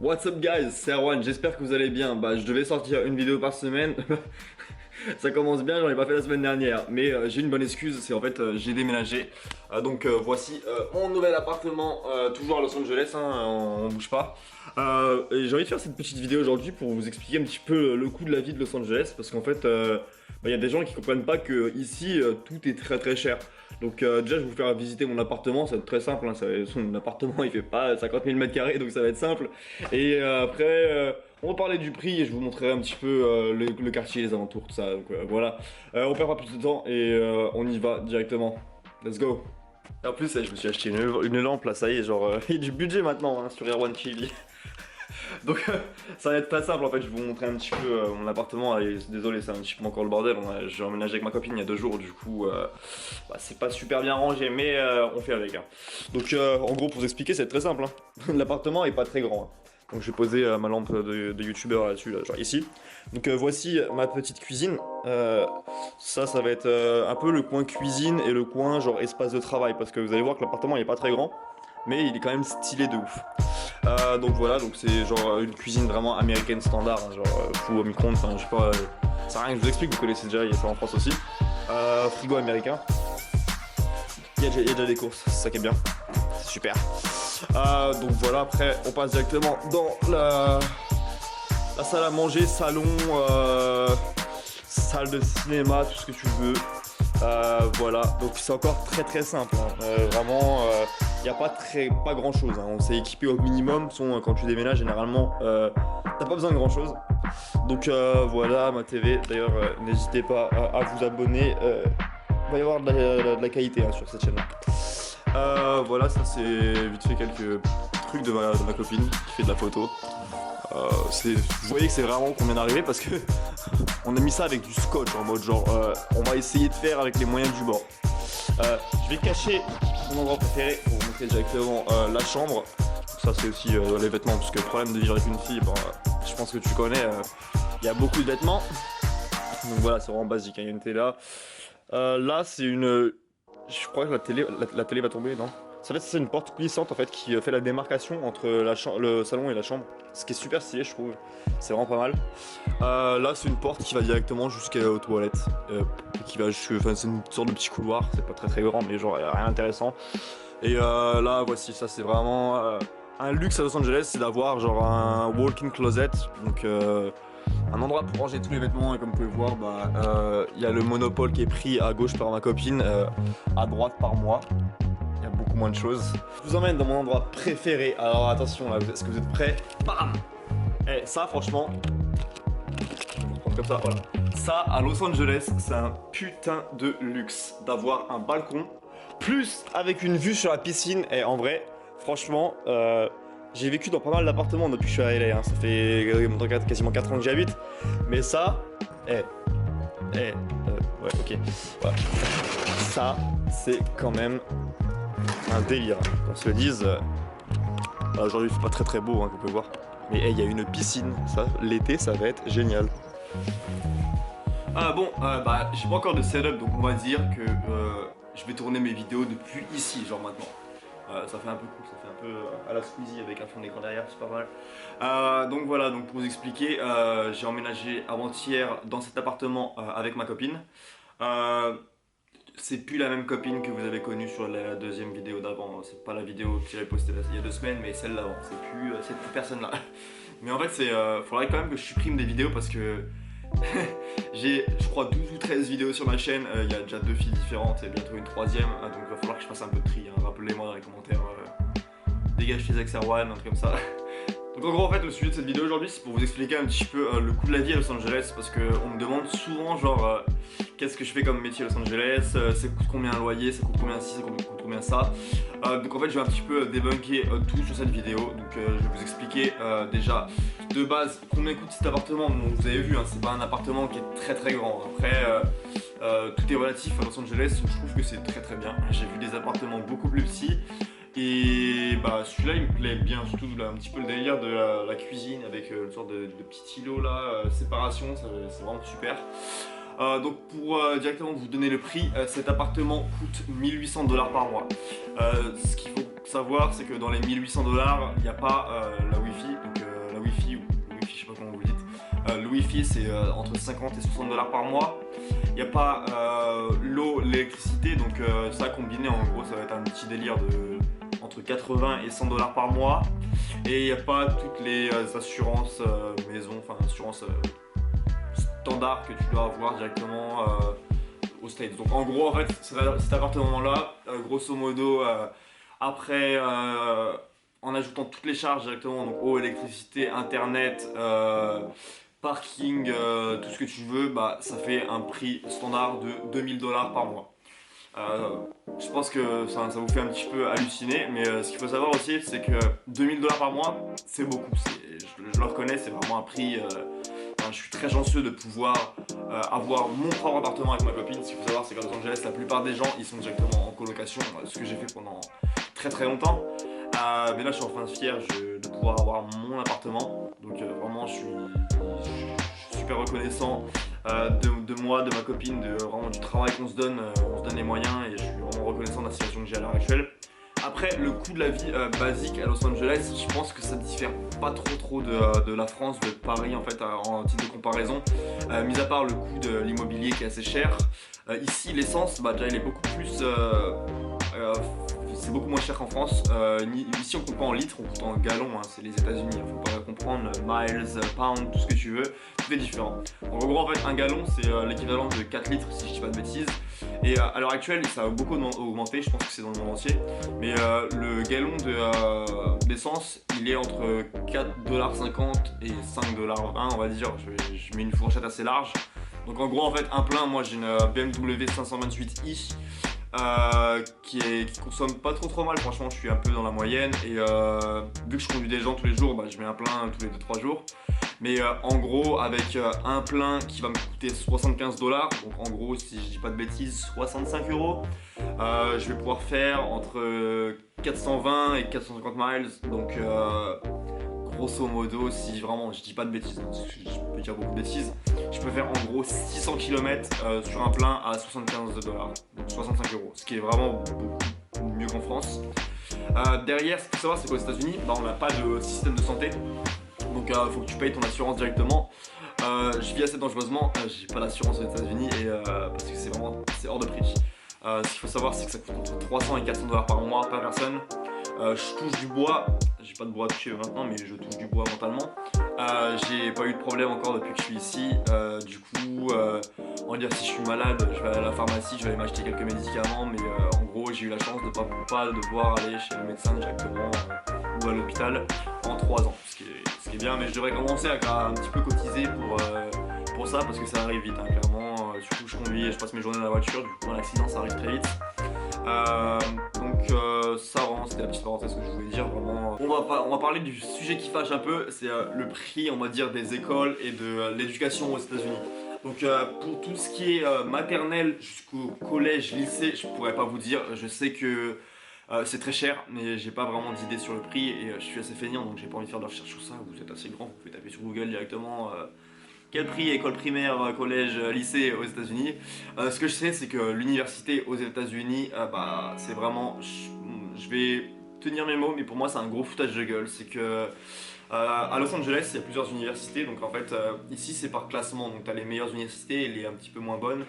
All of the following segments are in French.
What's up guys, c'est Erwan, j'espère que vous allez bien. Bah je devais sortir une vidéo par semaine. Ça commence bien, j'en ai pas fait la semaine dernière. Mais j'ai une bonne excuse, c'est en fait j'ai déménagé. Donc voici mon nouvel appartement, toujours à Los Angeles, hein, on bouge pas. Et j'ai envie de faire cette petite vidéo aujourd'hui pour vous expliquer un petit peu le coût de la vie de Los Angeles. Parce qu'en fait, y a des gens qui comprennent pas que ici tout est très cher. Donc déjà je vais vous faire visiter mon appartement, ça va être très simple, hein, mon appartement il fait pas 50 000 m², donc ça va être simple. Et après on va parler du prix et je vous montrerai un petit peu le quartier, les alentours, tout ça. Donc voilà, on perd pas plus de temps et on y va directement. Let's go. Et en plus je me suis acheté une lampe là, ça y est, genre il y a du budget maintenant hein, sur Erwan TV. Donc ça va être très simple en fait, je vais vous montrer un petit peu mon appartement. Et désolé, c'est un petit peu encore le bordel, j'ai emménagé avec ma copine il y a 2 jours, du coup c'est pas super bien rangé, mais on fait avec hein. Donc en gros pour vous expliquer c'est très simple hein. L'appartement est pas très grand hein. Donc je vais poser ma lampe de youtubeur là-dessus, là, genre ici. Donc voici ma petite cuisine. Ça va être un peu le coin cuisine et le coin genre espace de travail, parce que vous allez voir que l'appartement il est pas très grand, mais il est quand même stylé de ouf. Donc voilà, donc c'est genre une cuisine vraiment américaine standard, hein, genre four au micro-ondes, enfin je sais pas, c'est rien que je vous explique, vous connaissez déjà, il y a ça en France aussi. Frigo américain. Il y a déjà des courses, c'est ça qui est bien, c'est super. Donc voilà, après on passe directement dans la salle à manger, salon, salle de cinéma, tout ce que tu veux. Voilà, donc c'est encore très simple hein. Vraiment il n'y a pas grand chose hein. On s'est équipé au minimum. Quand tu déménages généralement t'as pas besoin de grand chose. Donc voilà ma TV, d'ailleurs n'hésitez pas à vous abonner, il va y avoir de la qualité hein, sur cette chaîne là. Voilà, ça c'est vite fait quelques trucs de ma copine qui fait de la photo. Vous voyez que c'est vraiment qu'on vient d'arriver parce que on a mis ça avec du scotch en mode genre on va essayer de faire avec les moyens du bord. Je vais cacher mon endroit préféré pour vous montrer directement la chambre. Ça c'est aussi les vêtements, parce que le problème de vivre avec une fille, bon, je pense que tu connais, il y a beaucoup de vêtements. Donc voilà, c'est vraiment basique, hein. Il y a une télé là. Là c'est une... Je crois que la télé va tomber, non? C'est une porte glissante en fait qui fait la démarcation entre le salon et la chambre. Ce qui est super stylé je trouve, c'est vraiment pas mal. Là c'est une porte qui va directement jusqu'aux toilettes. Enfin, c'est une sorte de petit couloir, c'est pas très grand mais genre rien d'intéressant. Et là voici, ça c'est vraiment un luxe à Los Angeles, c'est d'avoir genre un walk-in closet. Donc un endroit pour ranger tous les vêtements, et comme vous pouvez voir, il y a le Monopole qui est pris à gauche par ma copine, à droite par moi. Il y a beaucoup moins de choses. Je vous emmène dans mon endroit préféré. Alors attention là, est-ce que vous êtes prêts? Bam! Et ça franchement, je vais vous prendre comme ça, voilà. Ça à Los Angeles, c'est un putain de luxe d'avoir un balcon, plus avec une vue sur la piscine. Et en vrai, franchement, j'ai vécu dans pas mal d'appartements depuis que je suis à LA, hein. Ça fait quasiment 4 ans que j'y habite. Mais ça, ouais ok, voilà. Ça, c'est quand même un délire, qu'on se le dise. Aujourd'hui il fait pas très beau hein, comme vous pouvez voir. Mais il y a une piscine, ça, l'été ça va être génial. Bon, j'ai pas encore de setup, donc on va dire que je vais tourner mes vidéos depuis ici, genre maintenant. Ça fait un peu cool, ça fait un peu à la Squeezie avec un fond d'écran derrière, c'est pas mal. Donc voilà, donc pour vous expliquer, j'ai emménagé avant-hier dans cet appartement avec ma copine. C'est plus la même copine que vous avez connue sur la deuxième vidéo d'avant. C'est pas la vidéo que j'avais postée il y a 2 semaines, mais celle d'avant. C'est plus cette personne là. Mais en fait, faudrait quand même que je supprime des vidéos parce que j'ai, je crois, 12 ou 13 vidéos sur ma chaîne. Il y a déjà 2 filles différentes et bientôt une 3ème. Donc il va falloir que je fasse un peu de tri, hein. Rappelez-moi dans les commentaires. Dégage tes ex Erwan, un truc comme ça. Donc en gros en fait le sujet de cette vidéo aujourd'hui c'est pour vous expliquer un petit peu le coût de la vie à Los Angeles, parce qu'on me demande souvent genre qu'est-ce que je fais comme métier à Los Angeles, ça coûte combien un loyer, ça coûte combien ci, ça coûte combien ça. Donc en fait je vais un petit peu débunker tout sur cette vidéo. Donc je vais vous expliquer déjà de base combien coûte cet appartement. Donc vous avez vu hein, c'est pas un appartement qui est très grand. Après tout est relatif à Los Angeles, je trouve que c'est très bien. J'ai vu des appartements beaucoup plus petits. Et celui-là il me plaît bien, surtout là, un petit peu le délire de la cuisine avec une sorte de petit îlot là, séparation, c'est vraiment super. Donc pour directement vous donner le prix, cet appartement coûte 1 800 $ par mois. Ce qu'il faut savoir c'est que dans les 1 800 $, il n'y a pas la wifi, donc Le wifi c'est entre 50 et 60 dollars par mois. Il n'y a pas l'eau, l'électricité, donc ça combiné en gros ça va être un petit délire de entre 80 et 100 dollars par mois. Et il n'y a pas toutes les assurances maison, enfin assurances standard que tu dois avoir directement aux States. Donc en gros en fait cet appartement là, grosso modo après en ajoutant toutes les charges directement, donc eau, électricité, internet, parking, tout ce que tu veux, bah ça fait un prix standard de 2000 dollars par mois. Je pense que ça vous fait un petit peu halluciner, mais ce qu'il faut savoir aussi, c'est que 2000 dollars par mois, c'est beaucoup. Je le reconnais, c'est vraiment un prix. Je suis très chanceux de pouvoir avoir mon propre appartement avec ma copine. Ce qu'il faut savoir, c'est qu'à Los Angeles, la plupart des gens, ils sont directement en colocation, ce que j'ai fait pendant très très longtemps. Mais là, je suis enfin fier de pouvoir avoir mon appartement. Donc vraiment, je suis super reconnaissant de moi, de ma copine, vraiment du travail qu'on se donne les moyens, et je suis vraiment reconnaissant de la situation que j'ai à l'heure actuelle. Après, le coût de la vie basique à Los Angeles, je pense que ça diffère pas trop de la France, de Paris en fait, en titre de comparaison. Mis à part le coût de l'immobilier qui est assez cher, ici l'essence, bah, déjà il est beaucoup plus... c'est beaucoup moins cher qu'en France. Ici on compte pas en litres, on compte en gallons, hein, c'est les États-Unis. Faut pas comprendre miles, pounds, tout ce que tu veux, tout est différent. Donc, en gros, en fait, un gallon c'est l'équivalent de 4 litres si je dis pas de bêtises. Et à l'heure actuelle, ça a beaucoup augmenté, je pense que c'est dans le monde entier. Mais le gallon d'essence, il est entre 4,50$ et 5,20$, on va dire. Je mets une fourchette assez large. Donc en gros, en fait, un plein, moi j'ai une BMW 528i. Qui consomme pas trop mal, franchement je suis un peu dans la moyenne, et vu que je conduis des gens tous les jours, bah, je mets un plein tous les 2-3 jours. Mais en gros avec un plein qui va me coûter 75$, donc en gros si je dis pas de bêtises 65€, je vais pouvoir faire entre 420 et 450 miles, donc grosso modo, si vraiment je dis pas de bêtises, hein, parce que je peux dire beaucoup de bêtises, je peux faire en gros 600 km sur un plein à 75$, donc 65€, ce qui est vraiment beaucoup mieux qu'en France. Derrière, ce qu'il faut savoir, c'est qu'aux États-Unis, bah, on n'a pas de système de santé, donc il faut que tu payes ton assurance directement. Je vis assez dangereusement, j'ai pas d'assurance aux États-Unis, et parce que c'est hors de prix. Ce qu'il faut savoir, c'est que ça coûte entre 300 et 400$ par mois par personne. Je touche du bois, j'ai pas de bois à toucher maintenant, mais je touche du bois mentalement. J'ai pas eu de problème encore depuis que je suis ici. Du coup, on va dire si je suis malade, je vais aller à la pharmacie, je vais aller m'acheter quelques médicaments, mais en gros j'ai eu la chance de pas devoir aller chez le médecin directement ou à l'hôpital en 3 ans, ce qui est bien, mais je devrais commencer à un petit peu cotiser pour ça, parce que ça arrive vite, hein, clairement. Surtout je conduis et je passe mes journées dans la voiture, du coup un accident ça arrive très vite. Ça vraiment c'était la petite parenthèse que je voulais dire. Vraiment, on va parler du sujet qui fâche un peu, c'est le prix, on va dire, des écoles et de l'éducation aux États-Unis. Donc pour tout ce qui est maternelle jusqu'au collège, lycée, je pourrais pas vous dire. Je sais que c'est très cher, mais j'ai pas vraiment d'idée sur le prix, et je suis assez feignant, donc j'ai pas envie de faire de recherche sur ça. Vous êtes assez grand, vous pouvez taper sur Google directement quel prix école primaire, collège, lycée aux États-Unis. Ce que je sais, c'est que l'université aux États-Unis, bah, c'est vraiment, je vais tenir mes mots, mais pour moi c'est un gros foutage de gueule. C'est que à Los Angeles, il y a plusieurs universités, donc en fait ici c'est par classement, donc tu as les meilleures universités et les un petit peu moins bonnes.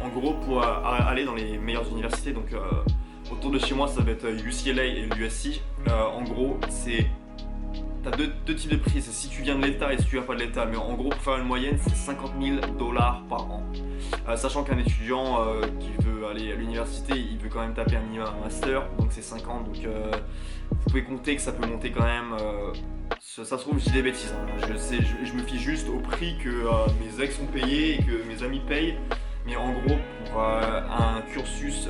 En gros, pour aller dans les meilleures universités, donc autour de chez moi ça va être UCLA et l'USC. En gros, t'as deux types de prix, c'est si tu viens de l'État et si tu viens pas de l'État, mais en gros pour faire une moyenne c'est 50 000$ par an. Sachant qu'un étudiant qui veut aller à l'université, il veut quand même taper un minimum un master, donc c'est 50, donc vous pouvez compter que ça peut monter quand même. Ça se trouve, je dis des bêtises, hein. Je me fie juste au prix que mes ex ont payé et que mes amis payent. Mais en gros, pour un cursus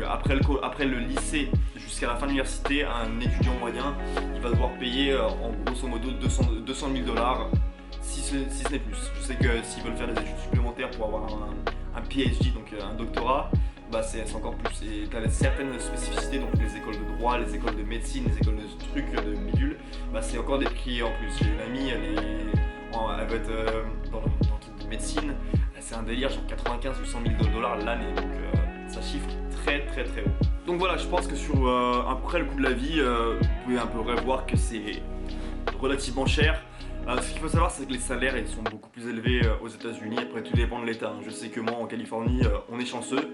après le lycée jusqu'à la fin de l'université, un étudiant moyen, il va devoir payer en grosso modo 200 000$, si ce n'est plus. Je sais que s'ils veulent faire des études supplémentaires pour avoir un PhD, donc un doctorat, bah c'est encore plus. Et tu as certaines spécificités, donc les écoles de droit, les écoles de médecine, les écoles de trucs, de bidule, bah c'est encore des prix en plus. J'ai une amie, elle va être dans le truc de médecine. C'est un délire, genre 95 ou 100 000$ l'année, donc ça chiffre très haut. Donc voilà, je pense que sur après le coût de la vie, vous pouvez un peu revoir que c'est relativement cher. Ce qu'il faut savoir, c'est que les salaires ils sont beaucoup plus élevés aux États-Unis. Après, tout dépend de l'État. Je sais que moi, en Californie, on est chanceux.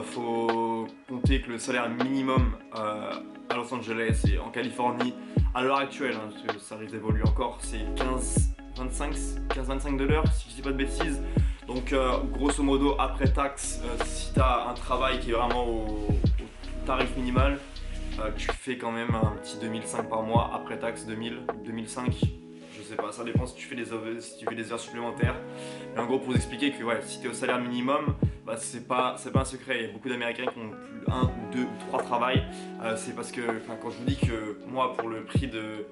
Faut compter que le salaire minimum à Los Angeles et en Californie, à l'heure actuelle, hein, parce que ça risque d'évoluer encore, c'est 15-25 $, si je dis pas de bêtises. Donc, grosso modo, après taxe, si tu as un travail qui est vraiment au tarif minimal, tu fais quand même un petit 2005 par mois. Après taxe, 2000, 2005. Je sais pas, ça dépend si tu fais des heures supplémentaires. Mais en gros, pour vous expliquer que ouais, si tu es au salaire minimum, bah, c'est pas un secret. Il y a beaucoup d'Américains qui ont plus un ou deux ou trois travails. C'est parce que quand je vous dis que moi, pour le prix de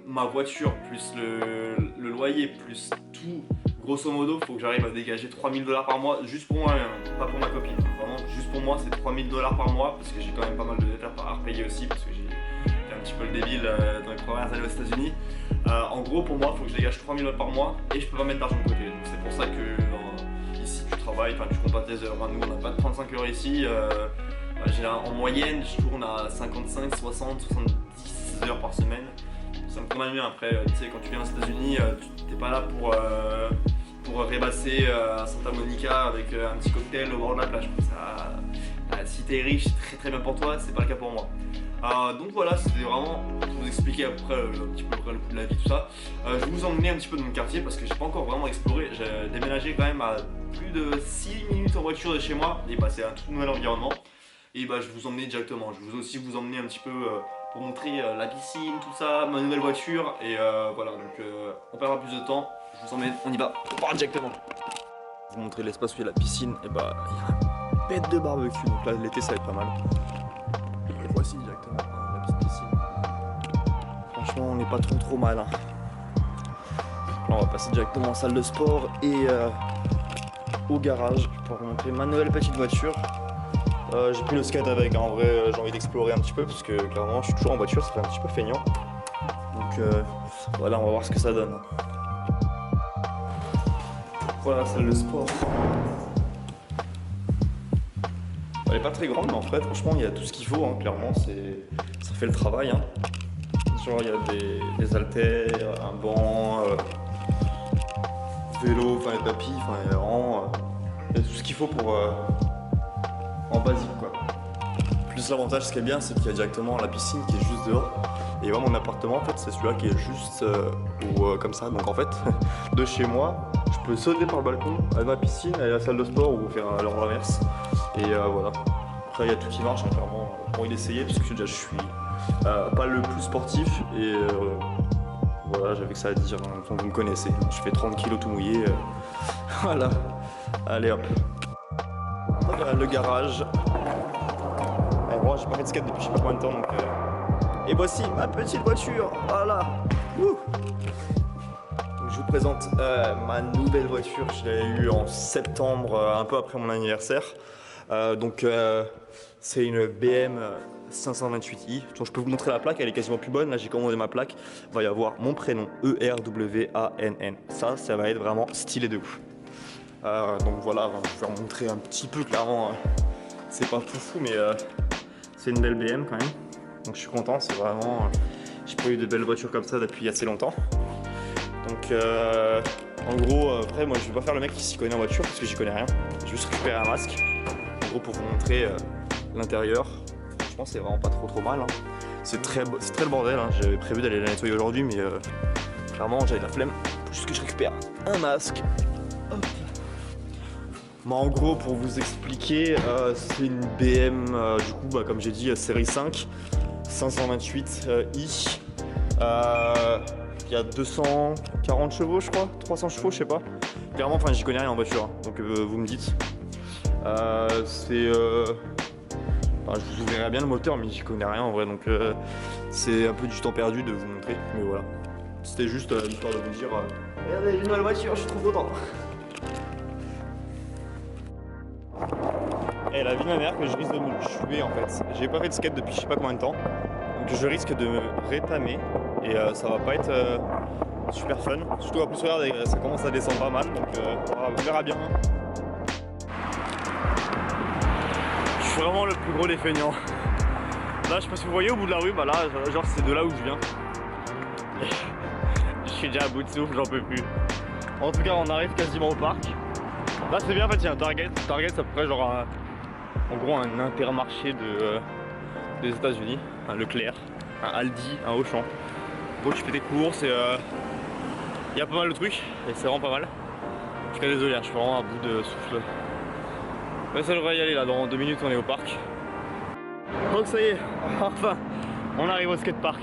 ma voiture, plus le loyer, plus tout, grosso modo, il faut que j'arrive à dégager 3000 $ par mois, juste pour moi, hein, pas pour ma copine. Vraiment, juste pour moi, c'est 3000 $ par mois, parce que j'ai quand même pas mal de dettes à repayer aussi, parce que j'ai fait un petit peu le débile dans les premières années aux États-Unis. En gros, pour moi, il faut que je dégage 3000 $ par mois et je peux pas mettre d'argent de côté. Donc c'est pour ça que ici, tu travailles, tu comptes pas tes heures. Enfin, nous, on n'a pas de 35 heures ici. En moyenne, je tourne à 55, 60, 70 heures par semaine. Ça me convient bien. Après, tu sais, quand tu viens aux États-Unis, t'es pas là pour rêvasser à Santa Monica avec un petit cocktail au bord de la plage. Si t'es riche, c'est très très bien pour toi, c'est pas le cas pour moi. Donc voilà, c'était vraiment pour vous expliquer après un petit peu le coût de la vie, tout ça. Je vais vous emmener un petit peu dans mon quartier parce que j'ai pas encore vraiment exploré. J'ai déménagé quand même à plus de 6 minutes en voiture de chez moi et c'est un tout nouvel environnement. Et je vais vous emmener directement. Je vais aussi vous emmener un petit peu pour montrer la piscine, tout ça, ma nouvelle voiture. Et voilà, donc on perdra plus de temps. Je vous emmène, on y va, on part directement. Je vais vous montrer l'espace où il y a la piscine. Et il y a une bête de barbecue. Donc là, l'été, ça va être pas mal. Et voici directement la petite piscine. Franchement, on n'est pas trop mal. Hein. Là, on va passer directement en salle de sport et au garage pour vous montrer ma nouvelle petite voiture. J'ai pris le skate avec, hein. En vrai j'ai envie d'explorer un petit peu parce que clairement je suis toujours en voiture, ça fait un petit peu feignant. Donc voilà, on va voir ce que ça donne. Voilà la salle de sport. Elle est pas très grande mais en fait franchement il y a tout ce qu'il faut, hein. Clairement ça fait le travail. Hein. Genre il y a des haltères, un banc, vélo, enfin les tapis, enfin il y a tout ce qu'il faut pour en basique quoi. Plus l'avantage, ce qui est bien, c'est qu'il y a directement la piscine qui est juste dehors. Et moi mon appartement en fait c'est celui-là qui est juste comme ça. Donc en fait de chez moi, je peux sauter par le balcon à ma piscine, aller à la salle de sport ou faire l'inverse. Et voilà. Après il y a tout qui marche, hein, clairement. Pour y essayer parce que déjà je suis pas le plus sportif et voilà, j'avais que ça à dire, hein, vous me connaissez. Je fais 30 kg tout mouillé. Voilà. Allez hop. Voilà le garage. Bon, j'ai pas fait de skate depuis je sais pas combien de temps donc et voici ma petite voiture. Voilà. Donc, je vous présente ma nouvelle voiture. Je l'ai eue en septembre, un peu après mon anniversaire. Donc c'est une BM 528i. Donc, je peux vous montrer la plaque, elle est quasiment plus bonne. Là j'ai commandé ma plaque. Il va y avoir mon prénom ERWANN. Ça va être vraiment stylé de ouf. Donc voilà, je vais vous montrer un petit peu clairement. C'est pas fou mais c'est une belle BM quand même. Donc je suis content, c'est vraiment. J'ai pas eu de belles voitures comme ça depuis assez longtemps. Donc en gros, après moi je vais pas faire le mec qui s'y connaît en voiture parce que j'y connais rien. Je vais juste récupérer un masque. En gros pour vous montrer l'intérieur. Franchement c'est vraiment pas trop mal. Hein. C'est très le bordel. Hein. J'avais prévu d'aller la nettoyer aujourd'hui mais clairement j'avais de la flemme. Faut juste que je récupère un masque. Hop. En gros pour vous expliquer c'est une BM du coup comme j'ai dit série 5 528i il y a 240 chevaux je crois, 300 chevaux je sais pas clairement, enfin j'y connais rien en voiture hein, donc vous me dites je vous ouvrirai bien le moteur mais j'y connais rien en vrai donc c'est un peu du temps perdu de vous montrer mais voilà c'était juste l'histoire de vous dire regardez une nouvelle voiture, je suis trop content. Et la vie de ma mère que je risque de me tuer en fait. J'ai pas fait de skate depuis je sais pas combien de temps. Donc je risque de me rétamer et ça va pas être super fun. Surtout en plus regardez, ça commence à descendre pas mal donc on verra bien. Je suis vraiment le plus gros des feignants. Là je sais pas si vous voyez au bout de la rue, là genre c'est de là où je viens. suis déjà à bout de souffle, j'en peux plus. En tout cas, on arrive quasiment au parc. Là, c'est bien, en fait, il y a un Target. Target, c'est à peu près genre en gros un Intermarché des États-Unis, un Leclerc, un Aldi, un Auchan. Bon, tu fais tes courses et il y a pas mal de trucs et c'est vraiment pas mal. Je suis désolé, je suis vraiment à bout de souffle. Mais ça devrait y aller là, dans 2 minutes on est au parc. Donc ça y est, enfin, on arrive au skatepark.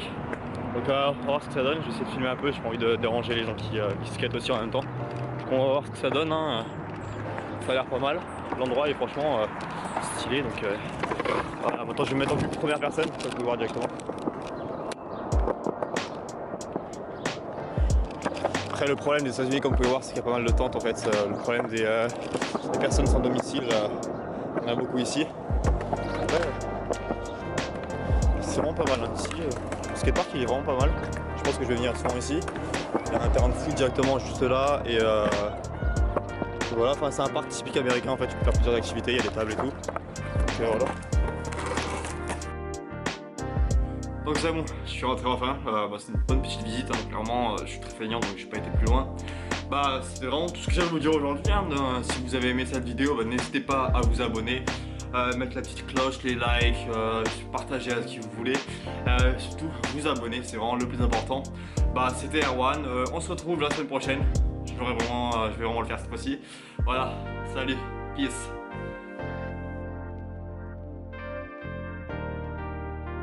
Donc on va voir ce que ça donne, je vais essayer de filmer un peu, j'ai pas envie de déranger les gens qui skatent aussi en même temps. Donc on va voir ce que ça donne, hein. Ça a l'air pas mal. L'endroit est franchement stylé, donc voilà. Maintenant je vais me mettre en vue première personne, ça vous pouvez voir directement. Après le problème des États-Unis, comme vous pouvez voir, c'est qu'il y a pas mal de tentes en fait. Le problème des personnes sans domicile, il y en a beaucoup ici. Après, c'est vraiment pas mal hein. Ici, le skatepark il est vraiment pas mal. Je pense que je vais venir souvent ici. Il y a un terrain de foot directement juste là et voilà, enfin c'est un parc typique américain en fait, tu peux faire plusieurs activités, il y a des tables et tout. Donc voilà. Donc c'est bon, je suis rentré enfin, c'est une bonne petite visite, hein. Clairement je suis très feignant donc j'ai pas été plus loin. C'était vraiment tout ce que j'avais à vous dire aujourd'hui, hein. Si vous avez aimé cette vidéo, n'hésitez pas à vous abonner, mettre la petite cloche, les likes, partager à qui vous voulez, surtout vous abonner, c'est vraiment le plus important. C'était Erwan, on se retrouve la semaine prochaine, je vais vraiment le faire cette fois-ci. Voilà, salut, peace.